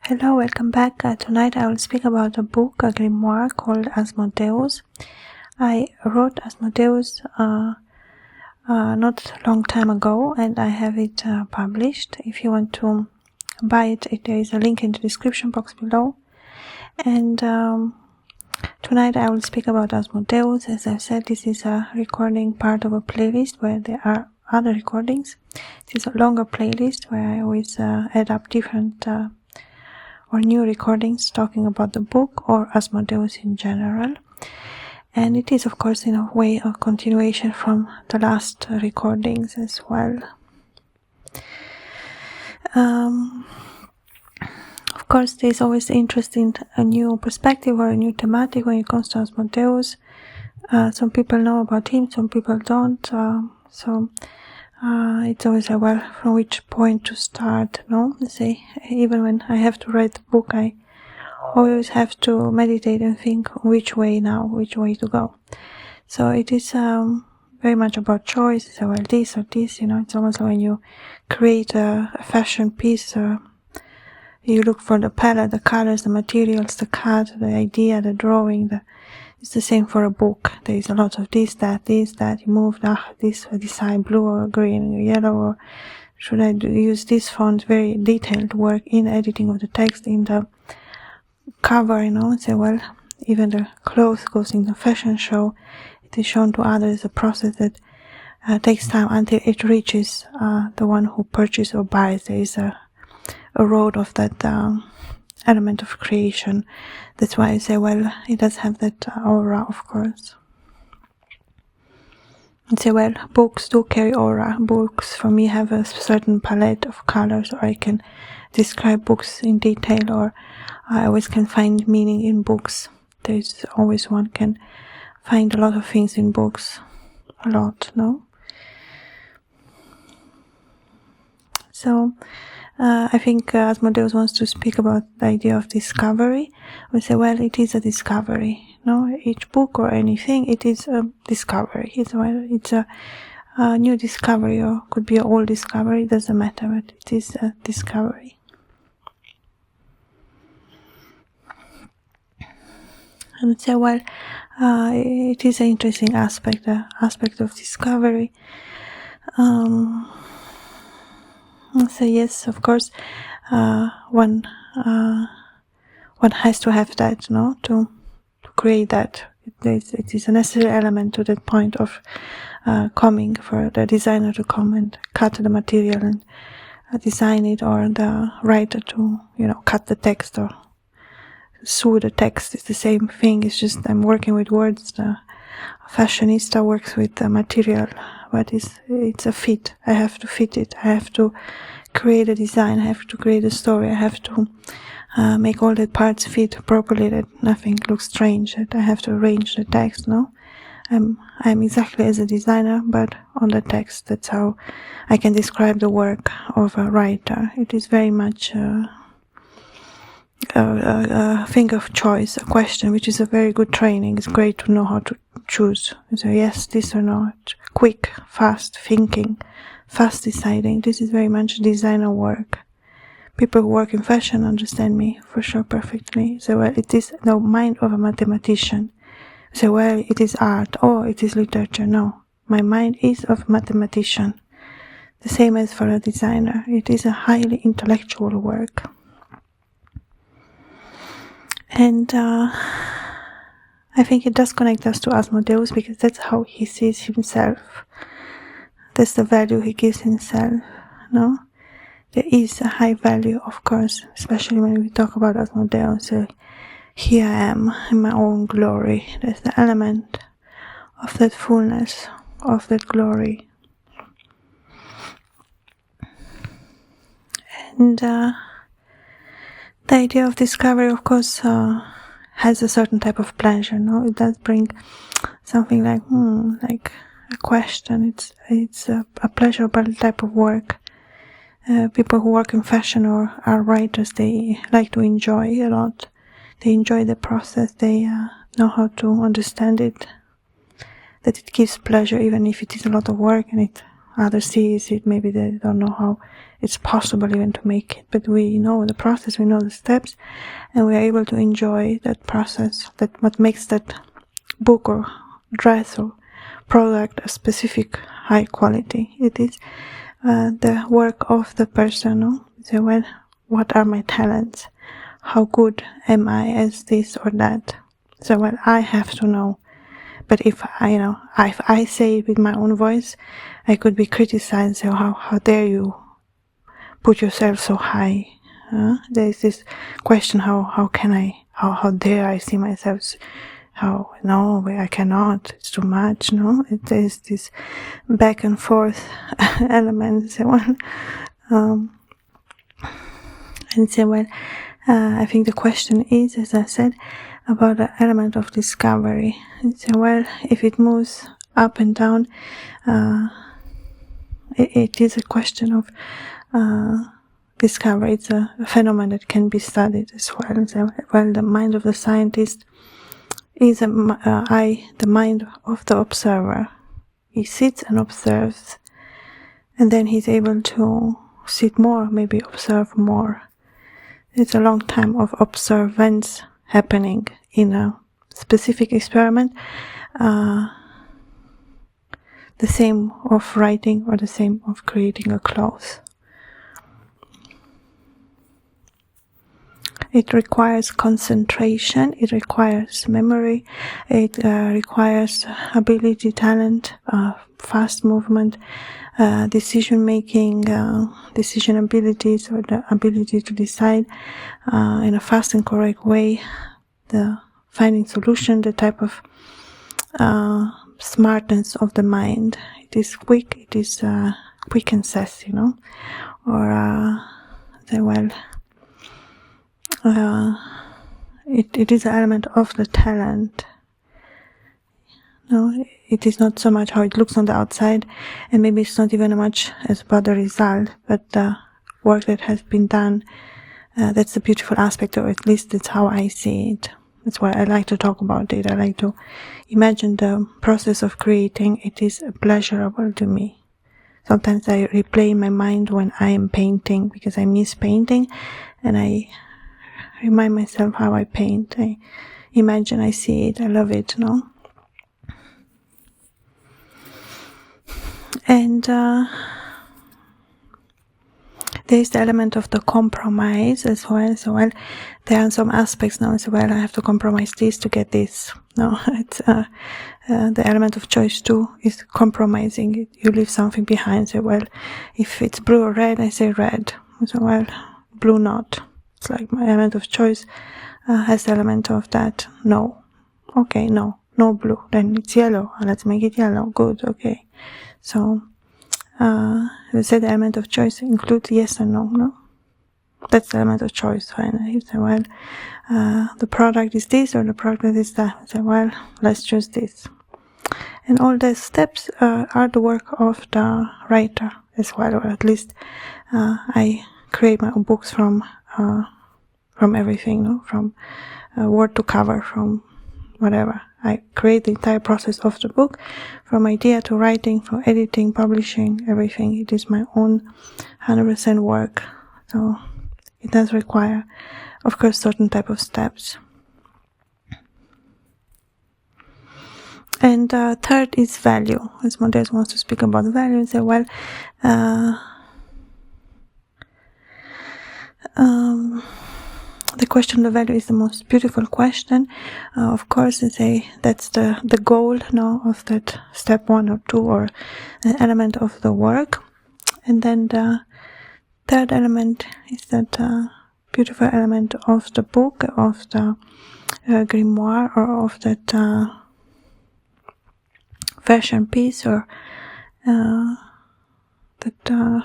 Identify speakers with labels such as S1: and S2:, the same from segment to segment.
S1: Hello, welcome back. Tonight I will speak about a book, a grimoire called Asmodeus. I wrote Asmodeus not long time ago, and I have it published. If you want to buy it, there is a link in the description box below. And tonight I will speak about Asmodeus. As I said, this is a recording part of a playlist where there are other recordings. It is a longer playlist where I always add up different or new recordings talking about the book or Asmodeus in general. And it is, of course, in a way a continuation from the last recordings as well. Of course, there's always interest in a new perspective or a new thematic when it comes to Asmodeus. Some people know about him, some people don't. It's always well, from which point to start, no? Say, even when I have to write the book, I always have to meditate and think which way to go. So it is very much about choice. So, well, this or this, it's almost like when you create a fashion piece, you look for the palette, the colors, the materials, the cut, the idea, the drawing, it's the same for a book. There is a lot of this, that. You move, this side, blue or green or yellow, or should I use this font? Very detailed work in editing of the text, in the cover, Say, well, even the clothes goes in the fashion show. It is shown to others, a process that takes time until it reaches the one who purchases or buys. There is a road of that element of creation. That's why I say, well, it does have that aura, of course. And say, well, books do carry aura. Books, for me, have a certain palette of colors, or I can describe books in detail, or I always can find meaning in books. There's always one can find a lot of things in books. A lot, no? So, I think Asmodeus wants to speak about the idea of discovery. We say, well, it is a discovery. Each book or anything, it is a discovery. It's a new discovery, or could be an old discovery. It doesn't matter, but it is a discovery. And we say, well, it is an interesting aspect, the aspect of discovery. So yes, of course, one has to have that, to create that. It is a necessary element to that point of coming, for the designer to come and cut the material and design it, or the writer to, cut the text or sew the text. It's the same thing. It's just I'm working with words. The fashionista works with the material. But it's a fit. I have to fit it. I have to create a design. I have to create a story. I have to make all the parts fit properly, that nothing looks strange. That I have to arrange the text. I'm exactly as a designer, but on the text. That's how I can describe the work of a writer. It is very much a thing of choice, a question, which is a very good training. It's great to know how to choose. So yes, this or not. Quick, fast thinking, fast deciding. This is very much designer work. People who work in fashion understand me for sure perfectly. So, well, it is the mind of a mathematician. So, well, it is art, or it is literature. No, my mind is of a mathematician. The same as for a designer. It is a highly intellectual work. And I think it does connect us to Asmodeus, because that's how he sees himself. That's the value he gives himself, no? There is a high value, of course, especially when we talk about Asmodeus. So here I am in my own glory. There's the element of that fullness, of that glory. And the idea of discovery, of course, has a certain type of pleasure, no? It does bring something like a question. It's a pleasurable type of work. People who work in fashion or are writers, they like to enjoy a lot. They enjoy the process. They know how to understand it. That it gives pleasure, even if it is a lot of work, and others see it. Maybe they don't know how it's possible even to make it, but we know the process, we know the steps, and we are able to enjoy that process. That what makes that book or dress or product a specific high quality. It is the work of the person. No? So, well, what are my talents? How good am I as this or that? So, well, I have to know. But if I say it with my own voice, I could be criticized. So how dare you put yourself so high? There is this question: how dare I see myself? No, I cannot. It's too much. No, there is this back and forth element. So, and so, well, I think the question is, as I said, about the element of discovery. So, well, if it moves up and down, it is a question of discovery. It's a phenomenon that can be studied as well. So, well, the mind of the scientist is the mind of the observer. He sits and observes, and then he's able to sit more, maybe observe more. It's a long time of observance happening in a specific experiment, the same of writing or the same of creating a cloth. It requires concentration, it requires memory, it requires ability, talent, fast movement, decision making, decision abilities, or the ability to decide in a fast and correct way, the finding solution, the type of smartness of the mind. It is quick, it is quick and sassy, or it is an element of the talent. No, it is not so much how it looks on the outside, and maybe it's not even much as about the result, but the work that has been done. That's the beautiful aspect, or at least that's how I see it. That's why I like to talk about it. I like to imagine the process of creating. It is pleasurable to me. Sometimes I replay in my mind when I am painting, because I miss painting, and I remind myself how I paint. I imagine, I see it, I love it, And there is the element of the compromise as well. So, well, there are some aspects now. So, well, I have to compromise this to get this. No, it's the element of choice too is compromising. You leave something behind. So, well, if it's blue or red, I say red. So, well, blue not. It's like my element of choice has the element of that. No. Okay, no blue. Then it's yellow. Let's make it yellow. Good. Okay. So, we said the element of choice includes yes and no? That's the element of choice, finally. You say, well, the product is this or the product is that. You say, well, let's choose this. And all the steps are the work of the writer as well, or at least I create my own books from everything, from word to cover, from whatever. I create the entire process of the book, from idea to writing, from editing, publishing, everything. It is my own 100% work. So it does require, of course, certain type of steps. And third is value. Asmodeus wants to speak about value and say, well, the question of value is the most beautiful question. Of course, that's the goal of that step 1 or 2, or an element of the work. And then the third element is that beautiful element of the book, of the grimoire, or of that fashion piece, or that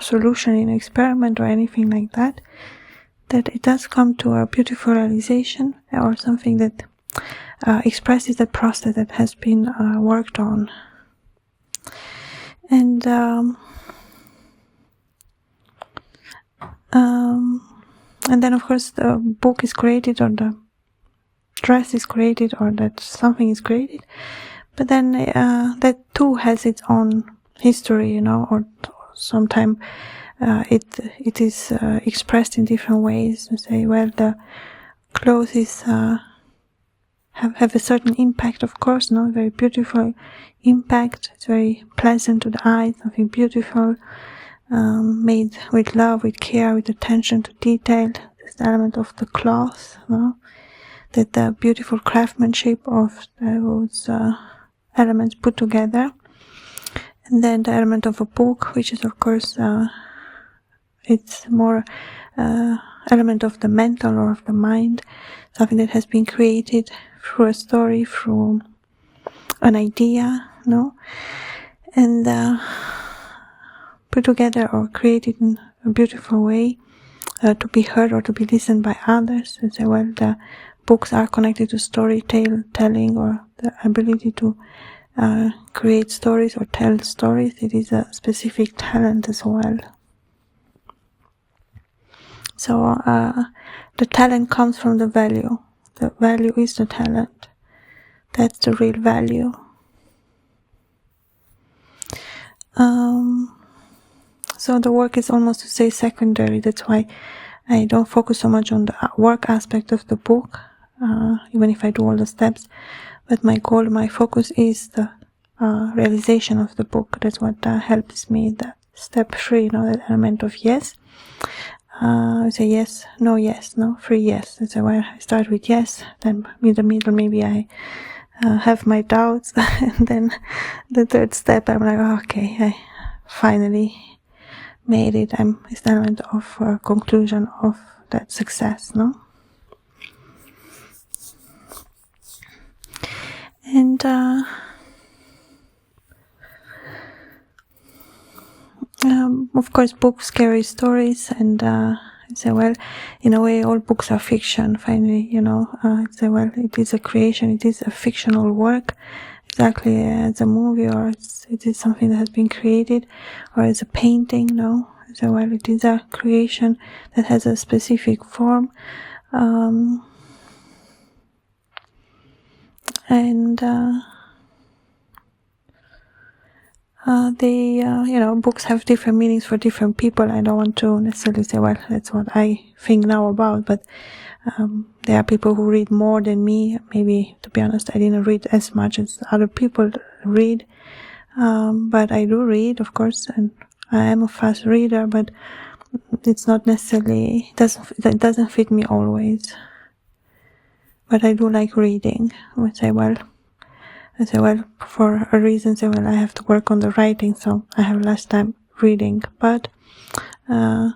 S1: solution in experiment or anything like that. That it does come to a beautiful realization, or something that expresses the process that has been worked on. And then, of course, the book is created, or the dress is created, or that something is created. But then that too has its own history, or sometimes it is expressed in different ways. You say, well, the clothes is have a certain impact, of course, no, very beautiful impact. It's very pleasant to the eye, something beautiful, made with love, with care, with attention to detail. This element of the cloth, no, that the beautiful craftsmanship of those elements put together. And then the element of a book, which is, of course, it's more element of the mental or of the mind, something that has been created through a story, through an idea, no, and put together or created in a beautiful way to be heard or to be listened by others. And say, well, the books are connected to storytelling or the ability to create stories or tell stories. It is a specific talent as well. So the talent comes from the value. The value is the talent. That's the real value. So the work is almost to say secondary. That's why I don't focus so much on the work aspect of the book, even if I do all the steps. But my goal, my focus is the realization of the book. That's what helps me. The step 3, that element of yes. I say yes, no, 3 yes. That's why I start with yes, then in the middle maybe I have my doubts, and then the third step I'm like, okay, I finally made it. It's the element of conclusion of that success, no? And of course, books carry stories, and I say, well, in a way, all books are fiction. Finally, I say, well, it is a creation, it is a fictional work, exactly as a movie, or it is something that has been created, or as a painting. No, I say, well, it is a creation that has a specific form, and books have different meanings for different people. I don't want to necessarily say, well, that's what I think now about, but there are people who read more than me. Maybe, to be honest, I didn't read as much as other people read, but I do read, of course, and I am a fast reader, but it's not necessarily, it doesn't fit me always. But I do like reading. I say, well, for a reason, I have to work on the writing, so I have less time reading. But I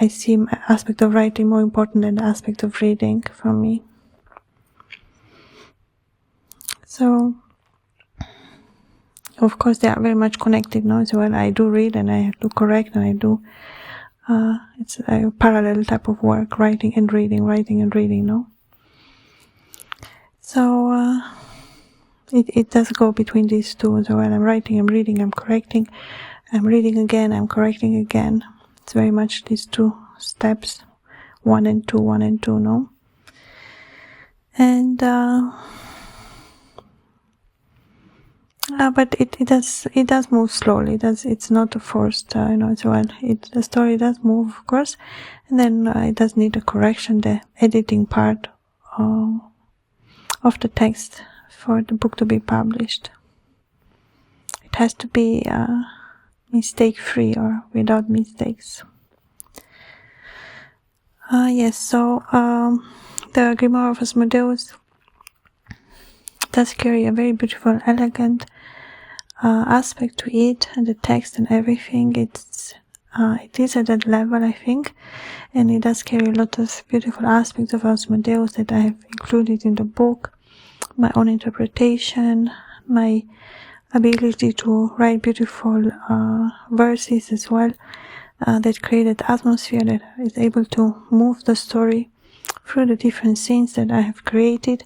S1: see aspect of writing more important than the aspect of reading for me. So, of course, they are very much connected, no? So, well, I do read and I have to correct, and I do. It's a parallel type of work, writing and reading, no? So, it does go between these two. So when I'm writing, I'm reading, I'm correcting, I'm reading again, I'm correcting again. It's very much these two steps, 1 and 2, no? And but it does move slowly. It's not a forced, as well. The story does move, of course, and then it does need a correction, the editing part of the text for the book to be published. It has to be mistake-free or without mistakes. Yes, so the Grimoire of Asmodeus does carry a very beautiful, elegant aspect to it, and the text and everything. It is at that level, I think, and it does carry a lot of beautiful aspects of Asmodeus that I have included in the book. My own interpretation, my ability to write beautiful verses as well, that create that atmosphere that is able to move the story through the different scenes that I have created.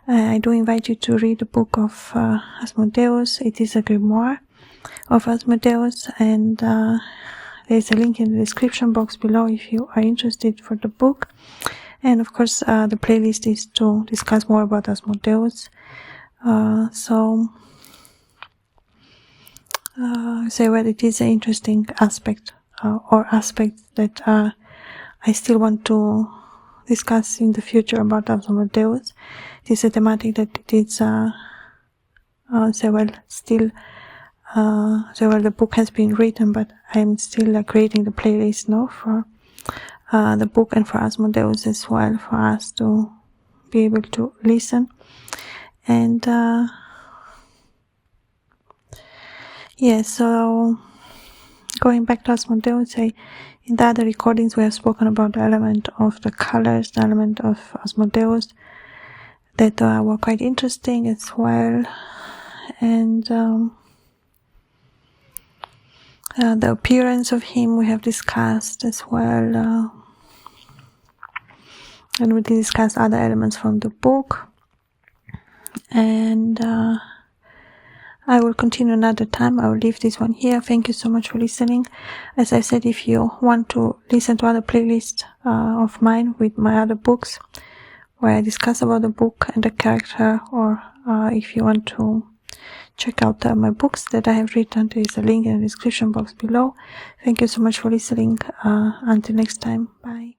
S1: I do invite you to read the book of Asmodeus. It is a grimoire of Asmodeus, and there's a link in the description box below if you are interested for the book. And of course, the playlist is to discuss more about Asmodeus. Say, well, it is an interesting aspect or aspects that I still want to discuss in the future about Asmodeus. It is a thematic that it is the book has been written, but I'm still creating the playlist now for the book and for Asmodeus as well, for us to be able to listen. And so going back to Asmodeus, in the other recordings we have spoken about the element of the colors, the element of Asmodeus that were quite interesting as well. And the appearance of him we have discussed as well, and we discussed other elements from the book. And I will continue another time. I will leave this one here. Thank you so much for listening. As I said, if you want to listen to other playlists of mine with my other books where I discuss about the book and the character, or if you want to check out my books that I have written, there is a link in the description box below. Thank you so much for listening. Until next time. Bye.